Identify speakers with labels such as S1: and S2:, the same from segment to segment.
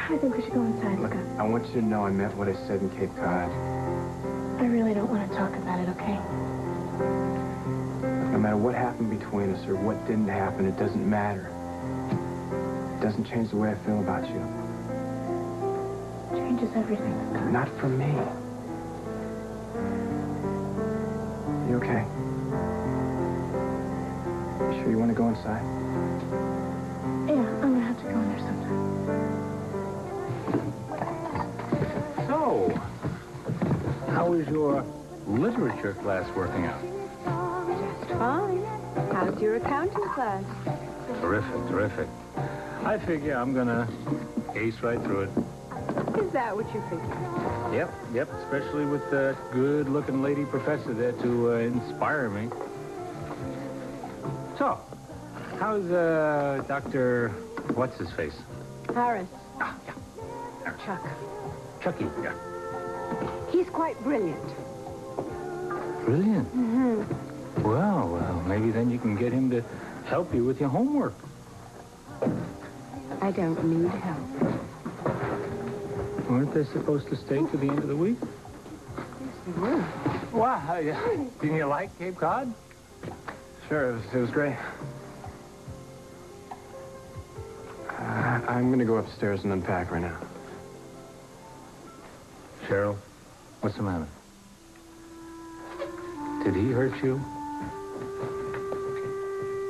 S1: I think we should go inside,
S2: Look,
S1: Scott.
S2: I want you to know I meant what I said in Cape Cod.
S1: I really don't want to talk about it, okay?
S2: No matter what happened between us or what didn't happen, it doesn't matter. It doesn't change the way I feel about you.
S1: It changes everything, Scott.
S2: Not for me. You okay? You sure you want to go inside?
S1: Yeah, I'm gonna have to go in there sometime.
S3: So, how is your literature class working out?
S4: Just fine. How's your accounting class?
S3: Terrific, terrific. I figure I'm gonna ace right through it.
S4: Is that what you figure?
S3: Yep, especially with the good-looking lady professor there to inspire me. So, how's, Dr. What's-his-face?
S4: Harris.
S3: Ah, yeah. Harris.
S4: Chuck.
S3: Chucky, yeah.
S4: He's quite brilliant.
S3: Brilliant.
S4: Mm-hmm.
S3: Well, maybe then you can get him to help you with your homework.
S4: I don't need help.
S3: Weren't they supposed to stay to the end of the week?
S4: Yes, they were.
S3: Wow, didn't you like Cape Cod?
S2: Sure, it was great. I'm going to go upstairs and unpack right now.
S3: Cheryl, what's the matter? Did he hurt you?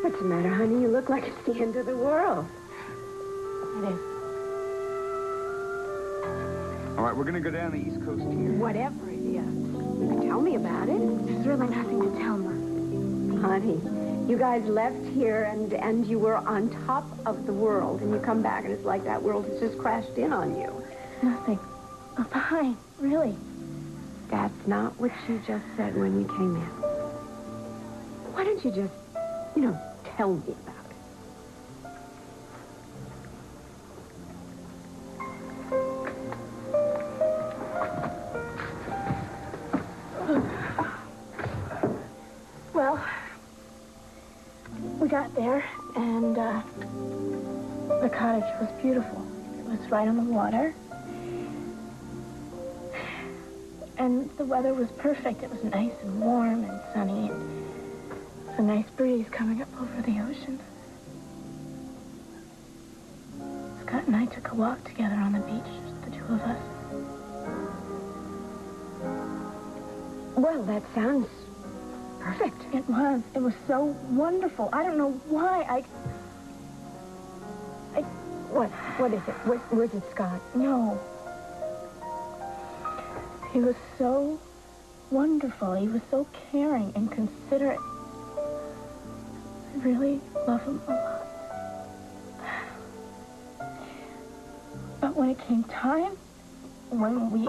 S4: What's the matter, honey? You look like it's the end of the world.
S1: It is.
S5: All right, we're going to go down the East Coast here.
S4: Whatever it is. You can tell me about it.
S1: There's really nothing to tell, Mom.
S4: Honey, you guys left here and you were on top of the world, and you come back and it's like that world has just crashed in on you.
S1: Nothing. I'm fine, really.
S4: That's not what you just said when you came in. Why don't you just, tell me about it?
S1: Well, we got there, and the cottage was beautiful. It was right on the water. And the weather was perfect. It was nice and warm and sunny, and a nice breeze coming up over the ocean. Scott and I took a walk together on the beach, just the two of us.
S4: Well, that sounds perfect.
S1: It was. It was so wonderful. I don't know why.
S4: What is it? Was it Scott?
S1: No. He was so wonderful. He was so caring and considerate. I really love him a lot. But when it came time, when we...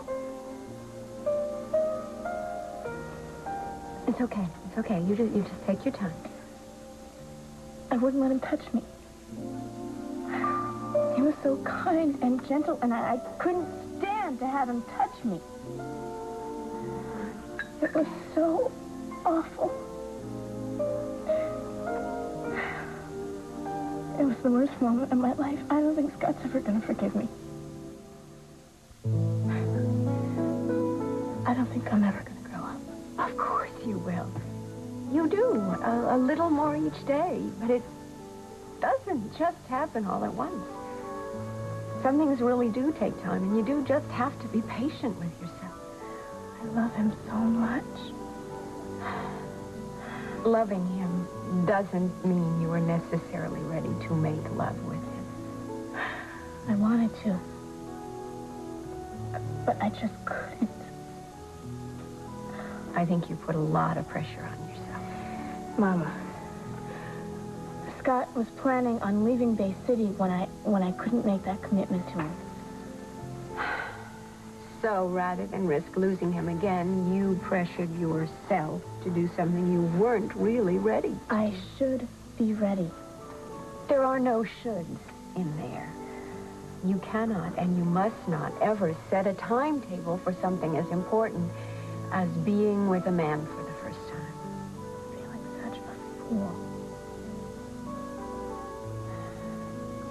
S4: It's okay. It's okay. You just take your time.
S1: I wouldn't let him touch me. He was so kind and gentle, and I couldn't stand to have him touch me. It was so awful. It was the worst moment of my life. I don't think Scott's ever going to forgive me. I don't think I'm ever going to grow up.
S4: Of course you will. You do. A little more each day. But it doesn't just happen all at once. Some things really do take time, and you do just have to be patient with yourself.
S1: I love him so much.
S4: Loving him doesn't mean you are necessarily ready to make love with him.
S1: I wanted to. But I just couldn't.
S4: I think you put a lot of pressure on yourself.
S1: Mama, Scott was planning on leaving Bay City when I couldn't make that commitment to him.
S4: So rather than risk losing him again, you pressured yourself to do something you weren't really ready.
S1: I should be ready.
S4: There are no shoulds in there. You cannot and you must not ever set a timetable for something as important as being with a man for the first time.
S1: I feel like such a fool.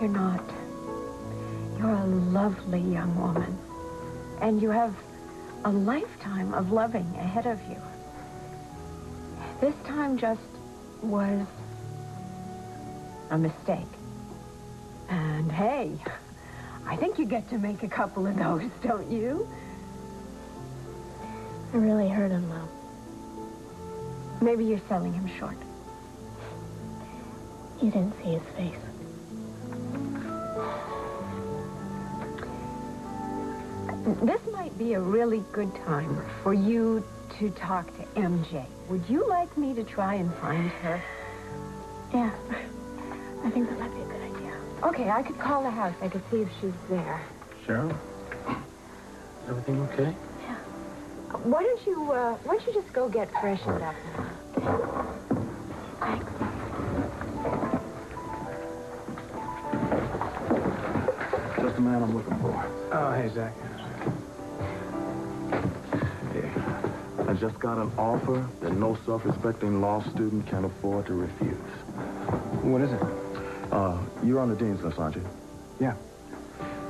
S4: You're not. You're a lovely young woman. And you have a lifetime of loving ahead of you. This time just was a mistake. And hey, I think you get to make a couple of those, don't you?
S1: I really hurt him, Mom.
S4: Maybe you're selling him short.
S1: You didn't see his face.
S4: This might be a really good time for you to talk to MJ. Would you like me to try and find her?
S1: Yeah, I think that might be a good idea.
S4: Okay, I could call the house. I could see if she's there.
S3: Cheryl? Everything okay?
S4: Yeah. Why don't you just go get freshened up now?
S1: Thanks.
S5: Just the man I'm looking for.
S2: Oh, hey, Zach.
S5: I just got an offer that no self-respecting law student can afford to refuse.
S2: What is it?
S5: You're on the dean's list, aren't you?
S2: Yeah.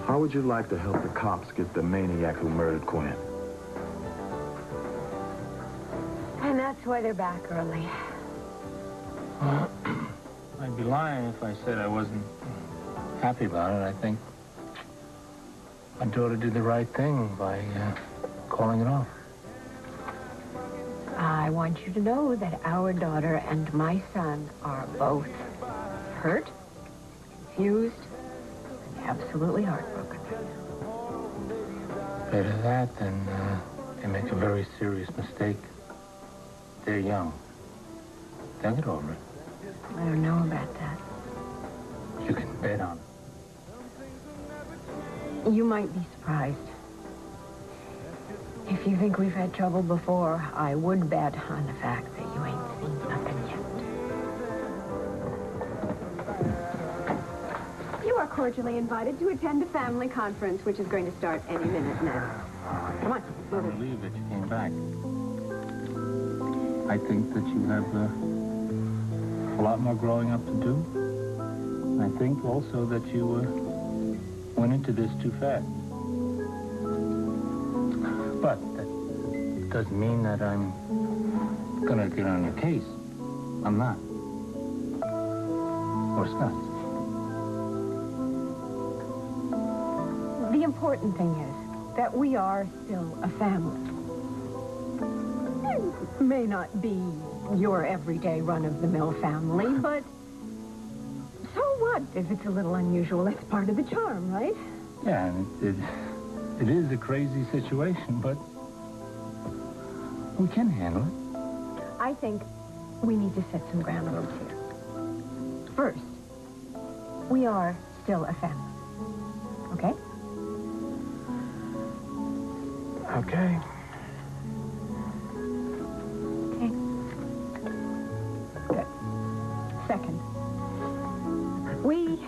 S5: How would you like to help the cops get the maniac who murdered Quinn?
S4: And that's why they're back early.
S3: I'd be lying if I said I wasn't happy about it. I think my daughter did the right thing by calling it off.
S4: I want you to know that our daughter and my son are both hurt, confused, and absolutely heartbroken right now.
S3: Better that than they make a very serious mistake. They're young. They'll get over it.
S4: I don't know about that.
S3: You can bet on it.
S4: You might be surprised. If you think we've had trouble before, I would bet on the fact that you ain't seen nothing yet.
S6: You are cordially invited to attend a family conference, which is going to start any minute now. Come on, move
S3: I'm
S6: it.
S3: relieved that you came back. I think that you have a lot more growing up to do. I think also that you went into this too fast. But that doesn't mean that I'm gonna get on your case. I'm not. Or Scott.
S6: The important thing is that we are still a family. It may not be your everyday run-of-the-mill family, but so what if it's a little unusual? That's part of the charm, right?
S3: Yeah, and it is a crazy situation, but we can handle it.
S6: I think we need to set some ground rules here. First, we are still a family, okay?
S2: Okay.
S6: Okay. Good. Second, we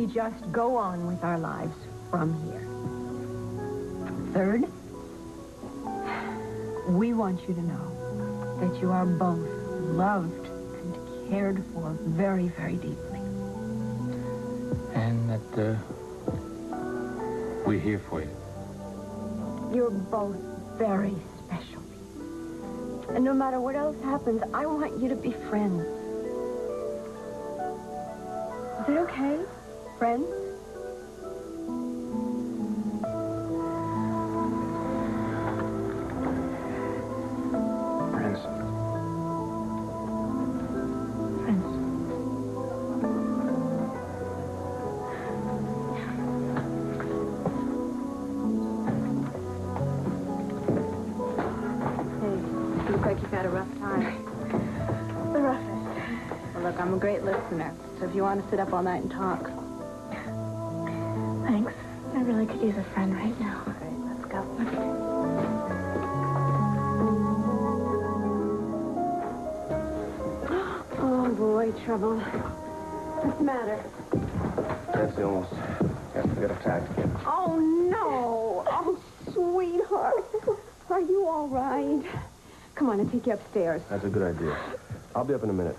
S6: just go on with our lives from here. Third, we want you to know that you are both loved and cared for very, very deeply.
S3: And that we're here for you.
S6: You're both very special. And no matter what else happens, I want you to be friends. Is it okay? Friends?
S2: Friends.
S6: Friends.
S7: Hey, you look like you've had a rough time.
S1: The roughest.
S7: Well, look, I'm a great listener, so if you want to sit up all night and talk.
S1: Thanks. I really could use a friend right now.
S7: Great, let's go.
S6: Oh, boy, trouble. What's the matter?
S2: Betsy almost has to get attacked again.
S6: Oh, no. Oh, sweetheart. Are you all right? Come on, I'll take you upstairs.
S2: That's a good idea. I'll be up in a minute.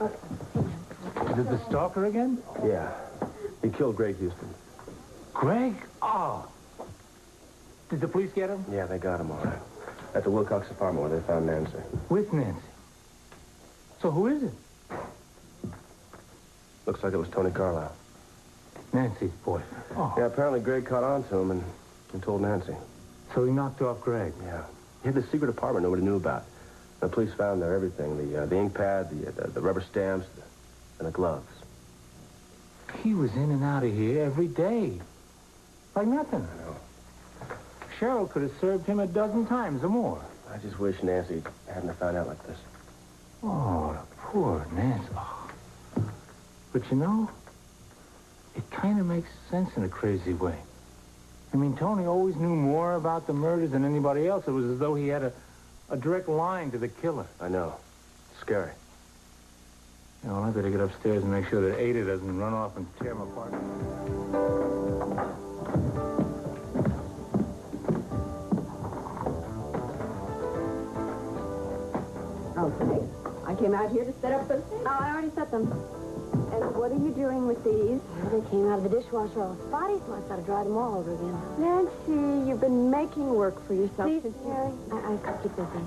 S3: Is it the stalker again?
S2: Yeah. He killed Greg Houston.
S3: Greg? Oh. Did the police get him?
S2: Yeah, they got him all right. At the Wilcox apartment where they found Nancy.
S3: With Nancy. So who is it?
S2: Looks like it was Tony Carlisle.
S3: Nancy's boyfriend. Oh.
S2: Yeah, apparently Greg caught on to him and told Nancy.
S3: So he knocked off Greg?
S2: Yeah. He had this secret apartment nobody knew about. The police found there everything. The ink pad, the rubber stamps, and the gloves.
S3: He was in and out of here every day. Like nothing.
S2: I know.
S3: Cheryl could have served him a dozen times or more.
S2: I just wish Nancy hadn't have found out like this.
S3: Oh, poor Nancy. Oh. But you know, it kind of makes sense in a crazy way. I mean, Tony always knew more about the murders than anybody else. It was as though he had a direct line to the killer.
S2: I know. It's scary.
S3: Yeah, well, I better get upstairs and make sure that Ada doesn't run off and tear him apart.
S4: Okay. I came out here to set up those things.
S7: Oh, I already set them.
S4: And what are you doing with these?
S7: Well, they came out of the dishwasher all spotty, so I've got to dry them all over again.
S4: Nancy, you've been making work for yourself
S7: Please,
S4: since
S7: Mary, I keep busy.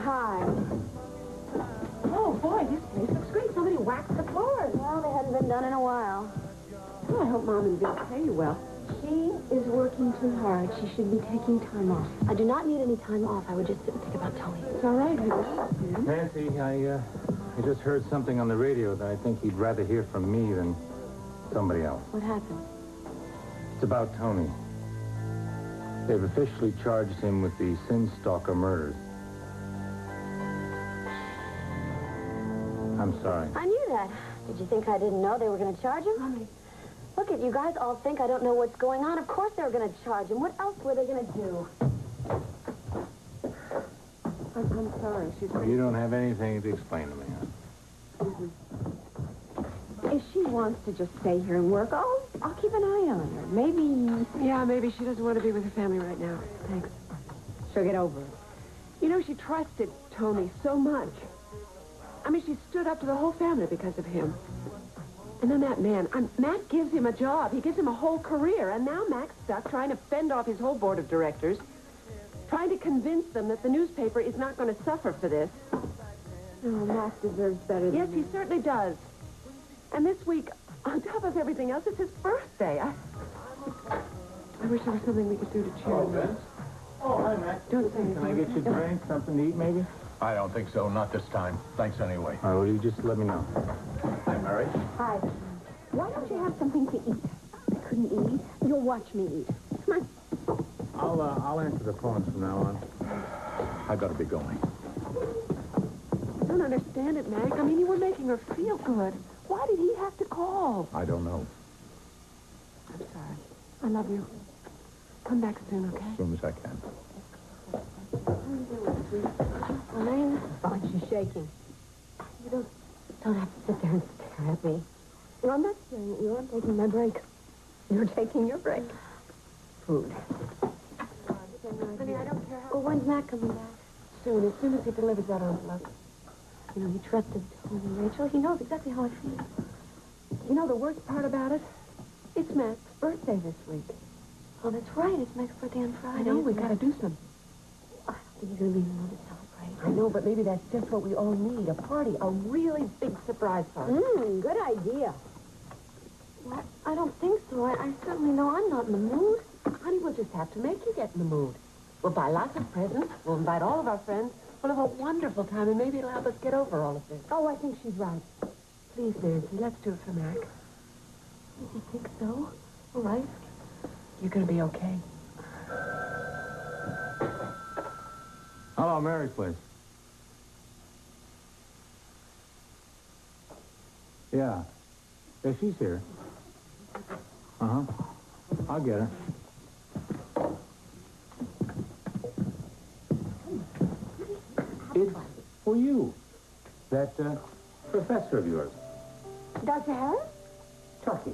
S4: Hi. Oh, boy, this place looks great. Somebody waxed the floors.
S7: Well, they hadn't been done in a while.
S4: Oh, I hope Mom and Bill pay you well. She is working too hard. She should be taking time off.
S7: I do not need any time off. I would just sit and think about Tony.
S4: It's all right, honey.
S3: Nancy, I just heard something on the radio that I think he'd rather hear from me than somebody else.
S7: What happened?
S3: It's about Tony. They've officially charged him with the Sin Stalker murders. I'm sorry.
S7: I knew that. Did you think I didn't know they were going to charge him?
S4: Mommy.
S7: Look at you guys all think I don't know what's going on. Of course they were going to charge him. What else were they going to do?
S4: I'm sorry. She's...
S3: You don't have anything to explain to me, huh?
S4: If she wants to just stay here and work, I'll keep an eye on her. Maybe... Yeah, maybe she doesn't want to be with her family right now. Thanks. She'll get over it. You know, she trusted Tony so much. I mean, she stood up to the whole family because of him. And then that man, Mac gives him a job. He gives him a whole career. And now Mac's stuck trying to fend off his whole board of directors, trying to convince them that the newspaper is not going to suffer for this. Oh, Mac deserves better than Yes, he certainly does. And this week, on top of everything else, it's his birthday. I wish there was something we could do to cheer him up.
S3: Oh, hi, Mac.
S4: Don't say anything.
S3: Can I get you a drink, something to eat, maybe?
S8: I don't think so. Not this time. Thanks anyway.
S3: All right, well, you just let me know.
S8: Hi, Mary.
S4: Hi. Why don't you have something to eat? I couldn't eat. You'll watch me eat. Come on.
S3: I'll answer the phones from now on.
S8: I gotta be going.
S4: I don't understand it, Mac. I mean, you were making her feel good. Why did he have to call?
S8: I don't know.
S4: I'm sorry. I love you. Come back soon, okay?
S8: As soon as I can.
S7: Fine. Fine. She's shaking. You don't have to sit there and stare at me.
S4: Well, I'm not staring at you. I'm taking my break. You're taking your break. Food. Honey, I don't care how...
S7: Well, when's Mac coming back?
S4: Soon, as soon as he delivers that envelope.
S7: You know, he trusted Tony, Rachel. He knows exactly how I feel.
S4: You know the worst part about it? It's Mac's birthday this week.
S7: Oh, that's right. It's Mac's birthday on Friday.
S4: I know, we gotta do something.
S7: I don't think he's going to be in the mood to celebrate.
S4: I know, but maybe that's just what we all need. A party. A really big surprise party.
S7: Good idea. Well, I don't think so. I certainly know I'm not in the mood.
S4: Honey, we'll just have to make you get in the mood. We'll buy lots of presents. We'll invite all of our friends. We'll have a wonderful time, and maybe it'll help us get over all of this.
S7: Oh, I think she's right.
S4: Please, Nancy, let's do it for Mac.
S7: You think so?
S4: All right. You're going to be okay.
S3: Hello, Mary's place. Yeah. Yeah, she's here. Uh-huh. I'll get her. It's for you. That, professor of yours.
S4: Dr. Harris?
S3: Chucky.